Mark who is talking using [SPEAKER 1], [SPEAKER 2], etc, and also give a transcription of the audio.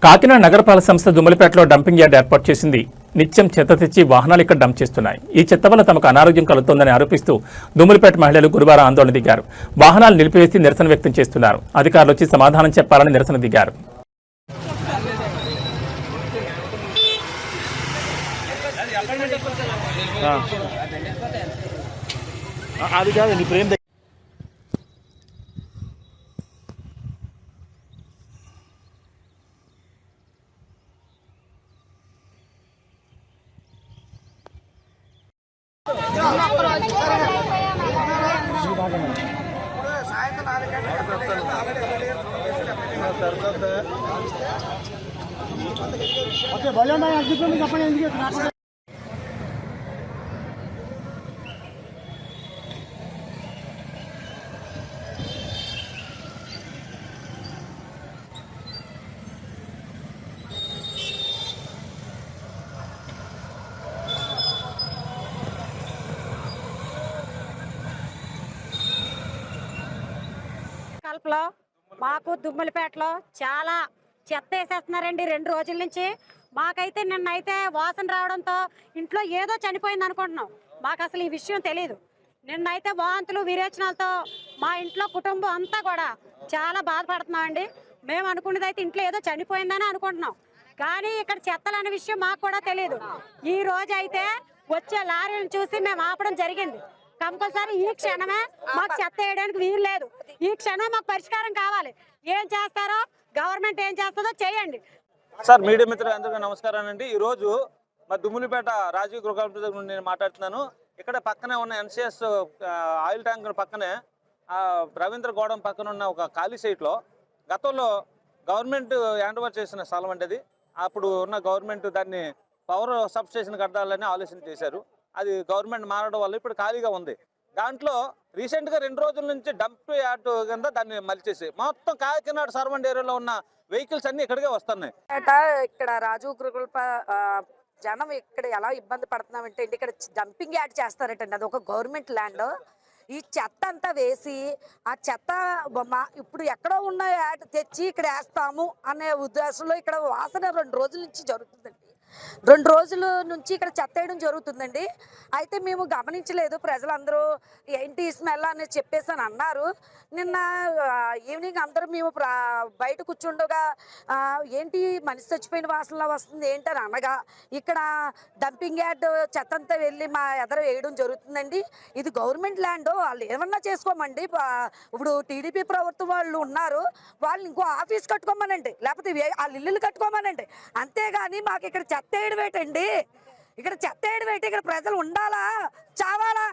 [SPEAKER 1] కాకినాడ నగరపాలక సంస్థ దుమ్మలపేటలో dumping yard ఏర్పాటు చేసింది. నిత్యం చెత్త తెచ్చి వాహనాలు ఇక్కడ డంప్ చేస్తున్నాయి. ఈ చెత్త వల్ల తమకు అనారోగ్యం కలుగుతోందని ఆరోపిస్తూ దుమ్మలపేట మహిళలు గురువారం ఆందోళన దిగారు. వాహనాలు నిలిపివేసి నిరసన వ్యక్తం చేస్తున్నారు. అధికారులు వచ్చి సమాధానం చెప్పాలని నిరసన దిగారు.
[SPEAKER 2] కల్పలో మాకు దుమ్మలపేటలో చాలా చెత్త వేసేస్తున్నారండి 2 రోజుల నుంచి. మాకైతే నిన్నైతే వాసన రావడంతో ఇంట్లో ఏదో చనిపోయింది అనుకుంటున్నాం. మాకు అసలు ఈ విషయం తెలియదు. నిన్నైతే వాంతులు విరేచనాలతో మా ఇంట్లో కుటుంబం అంతా కూడా చాలా బాధపడుతున్నామండి. మేము అనుకున్నది అయితే ఇంట్లో ఏదో చనిపోయిందని అనుకుంటున్నాం, కానీ ఇక్కడ చెత్తలు అనే విషయం మాకు కూడా తెలియదు. ఈ రోజు అయితే వచ్చే లారీలను చూసి మేము ఆపడం జరిగింది. కంపల్సరీ ఈ క్షణమే మాకు చెత్త వేయడానికి వీలు లేదు. ఈ క్షణమే మాకు పరిష్కారం కావాలి. ఏం చేస్తారో గవర్నమెంట్ ఏం చేస్తుందో చేయండి.
[SPEAKER 3] సార్, మీడియా మిత్రులు అందరికీ నమస్కారం అండి. ఈ రోజు మా దుమ్ములపేట రాజీవ్ గృహ దగ్గర నేను మాట్లాడుతున్నాను. ఇక్కడ పక్కనే ఉన్న ఎన్సిఎస్ ఆయిల్ ట్యాంక్ పక్కనే రవీంద్ర గోడం పక్కన ఉన్న ఒక ఖాళీ సైట్లో గతంలో గవర్నమెంట్ హ్యాండ్ ఓవర్ చేసిన స్థలం అంటే అది. అప్పుడు ఉన్న గవర్నమెంట్ దాన్ని పవర్ సబ్ స్టేషన్ కట్టాలని ఆలోచన చేశారు. అది గవర్నమెంట్ మారడం వల్ల ఇప్పుడు ఖాళీగా ఉంది. దాంట్లో రీసెంట్గా 2 రోజుల నుంచి డంప్ యార్డ్ కింద దాన్ని మలిచేసి మొత్తం కాకినాడ సరౌండ్ ఏరియాలో ఉన్న వెహికల్స్ అన్ని ఇక్కడికే వస్తున్నాయి.
[SPEAKER 4] ఇక్కడ రాజు గృహ జనం ఇక్కడ ఎలా ఇబ్బంది పడుతున్నామంటే ఇక్కడ డంపింగ్ యార్డ్ చేస్తారటండి. అది ఒక గవర్నమెంట్ ల్యాండ్. ఈ చెత్త అంతా వేసి ఆ చెత్త ఇప్పుడు ఎక్కడో ఉన్న యార్డ్ తెచ్చి ఇక్కడ వేస్తాము అనే ఉద్దేశంలో ఇక్కడ వాసన 2 రోజుల నుంచి జరుగుతుందండి. 2 రోజుల నుంచి ఇక్కడ చెత్త వేయడం జరుగుతుందండి. అయితే మేము గమనించలేదు. ప్రజలందరూ ఏంటి స్మెల్ అనేది చెప్పేసి అని అన్నారు. నిన్న ఈవినింగ్ అందరూ మేము బయట కూర్చుండగా ఏంటి మనిషి చచ్చిపోయిన వాసనలా వస్తుంది ఏంటని అనగా ఇక్కడ డంపింగ్ యార్డ్ చెత్త అంతా వెళ్ళి మా ఎదర వేయడం జరుగుతుందండి. ఇది గవర్నమెంట్ ల్యాండ్, వాళ్ళు ఏమన్నా చేసుకోమండి. ఇప్పుడు టీడీపీ ప్రభుత్వం వాళ్ళు ఉన్నారు, వాళ్ళు ఇంకో ఆఫీస్ కట్టుకోమనండి, లేకపోతే వాళ్ళ ఇల్లులు కట్టుకోమనండి. అంతేగాని మాకు ఇక్కడ చెత్త వేయడం ఏంటండి? ఇక్కడ చెత్త వేయడం ఏంటి? ఇక్కడ ప్రజలు ఉండాలా చావాలా?